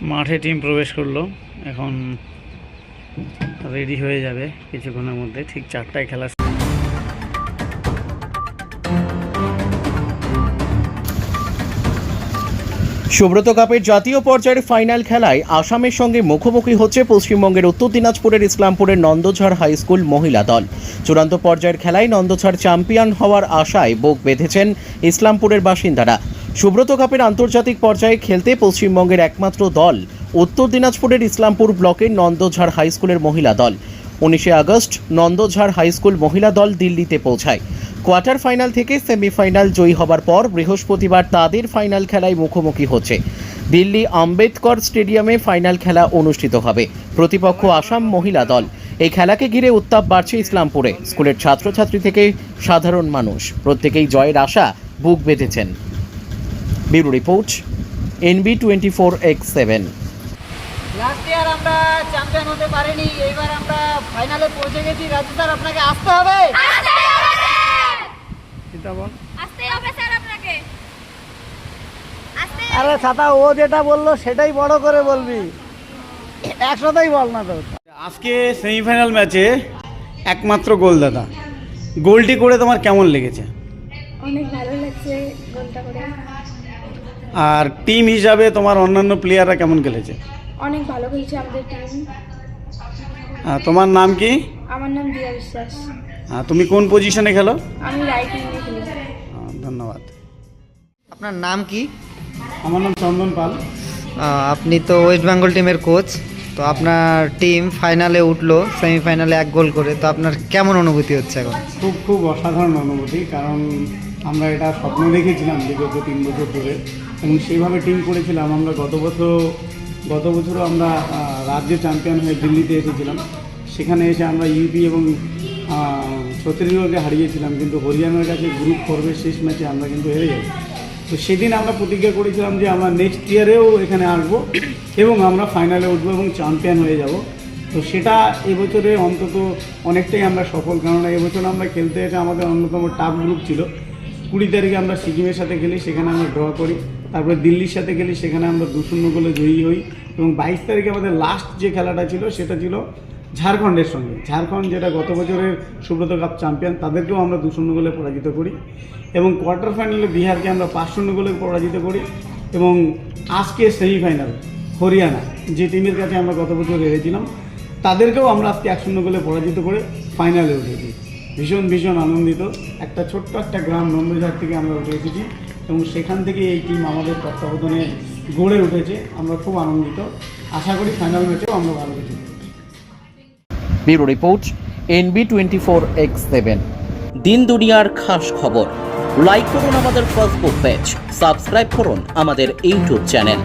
মাঠে টিম প্রবেশ করলো, এখন রেডি হয়ে যাবে কিছুক্ষণের মধ্যে। ঠিক 4টায় খেলা। সুব্রত কাপের জাতীয় পর্যায়ের ফাইনাল খেলায় আসামের সঙ্গে মুখোমুখি হচ্ছে পশ্চিমবঙ্গের উত্তর দিনাজপুরের ইসলামপুরের নন্দঝাড় হাই স্কুল মহিলা দল। চূড়ান্ত পর্যায়ের খেলায় নন্দঝাড় চ্যাম্পিয়ন হওয়ার আশায় বুক বেঁধেছেন ইসলামপুরের বাসিন্দারা। সুব্রত কাপের আন্তর্জাতিক পর্যায়ে খেলতে পশ্চিমবঙ্গের একমাত্র দল উত্তর দিনাজপুরের ইসলামপুর ব্লকের নন্দঝাড় হাই স্কুলের মহিলা দল। 19 আগস্ট নন্দঝাড় হাই স্কুল মহিলা দল দিল্লিতে পৌঁছায়। কোয়ার্টার ফাইনাল থেকে সেমিফাইনাল জয়ী হবার পর বৃহস্পতিবার তাদের ফাইনাল খেলায় মুখোমুখি হচ্ছে। দিল্লি আম্বেদকর স্টেডিয়ামে ফাইনাল খেলা অনুষ্ঠিত হবে। প্রতিপক্ষ আসাম মহিলা দল। এই খেলাকে ঘিরে উত্তাপ বাড়ছে ইসলামপুরে। স্কুলের ছাত্রছাত্রী থেকে সাধারণ মানুষ প্রত্যেকেই জয়ের আশা বুক বেঁধেছেন। Bureau report, NB24X7। Last year আমরা চ্যাম্পিয়ন হতে পারিনি, এইবার আমরা ফাইনালে পৌঁছে গেছি। রাজু স্যার, আপনাকে আসতে হবে। আরে ছাতা, ও যেটা বললো সেটাই বড় করে বলবি, একসাথেই বল না তো। আজকে সেমিফাইনাল ম্যাচে একমাত্র গোলদাতা, গোলটি করে তোমার কেমন লেগেছে? অনেক ভালো লাগছে গোলটা করে। আর টিম হিসাবে তোমার অন্যান্য প্লেয়াররা কেমন খেলেছে? অনেক ভালো খেলছে আমাদের টিম। তোমার নাম কি? আমার নাম দিয়া বিশ্বাস। তুমি কোন পজিশনে খেলো? আমি রাইট উইংয়ে খেলি। ধন্যবাদ। আপনার নাম কি? আমার নাম চন্দন পাল। আপনি তো ওয়েস্ট বেঙ্গল টিমের কোচ, তো আপনার টিম ফাইনালে উঠলো, সেমিফাইনালে 1 গোল করে, তো আপনার কেমন অনুভূতি হচ্ছে এখন? খুব অসাধারণ অনুভূতি, কারণ আমরা এটা স্বপ্ন দেখেছিলাম বিগত 3 বছর ধরে, এবং সেইভাবে টিম করেছিলাম। আমরা গত বছরও আমরা রাজ্য চ্যাম্পিয়ন হয়ে দিল্লিতে এসেছিলাম। সেখানে এসে আমরা ইউপি এবং ছত্তিশগড়কে হারিয়েছিলাম, কিন্তু হরিয়ানার কাছে গ্রুপ পর্বের শেষ ম্যাচে আমরা কিন্তু হেরে যাই। তো সেদিন আমরা প্রতিজ্ঞা করেছিলাম যে আমরা নেক্সট ইয়ারেও এখানে আসবো এবং আমরা ফাইনালে উঠবো এবং চ্যাম্পিয়ন হয়ে যাব। তো সেটা এবছরে অন্তত অনেকটাই আমরা সফল, কেননা এবছর আমরা খেলতে এসে আমাদের অন্যতম টাফ গ্রুপ ছিল। 20 তারিখে আমরা সিকিমের সাথে খেলি, সেখানে আমরা ড্র করি। তারপরে দিল্লির সাথে খেলি, সেখানে আমরা 2-0 গোলে জয়ী হই। এবং 22 তারিখে আমাদের লাস্ট যে খেলাটা ছিল সেটা ছিল ঝাড়খণ্ডের সঙ্গে। ঝাড়খণ্ড, যেটা গত বছরের সুব্রত কাপ চ্যাম্পিয়ন, তাদেরকেও আমরা 2-0 গোলে পরাজিত করি। এবং কোয়ার্টার ফাইনালে বিহারকে আমরা 5-0 গোলে পরাজিত করি। এবং আজকে সেমিফাইনাল হরিয়ানা, যে টিমের কাছে আমরা গত বছর হেরেছিলাম, তাদেরকেও আমরা আজকে 1-0 গোলে পরাজিত করে ফাইনালে উঠেছি। ভীষণ আনন্দিত। একটা ছোট্ট একটা গ্রাম নন্দঝাড় থেকে আমরা উঠে এসেছি এবং সেখান থেকে এই টিম আমাদের তত্ত্বাবধানে গড়ে উঠেছে। আমরা খুব আনন্দিত। আশা করি ফাইনাল ম্যাচেও আমরা ভালো কিছু। Bureau report, NB24X7। দিন দুনিয়ার খাস খবর। লাইক করুন আমাদের ফেসবুক পেজ, সাবস্ক্রাইব করুন আমাদের ইউটিউব চ্যানেল।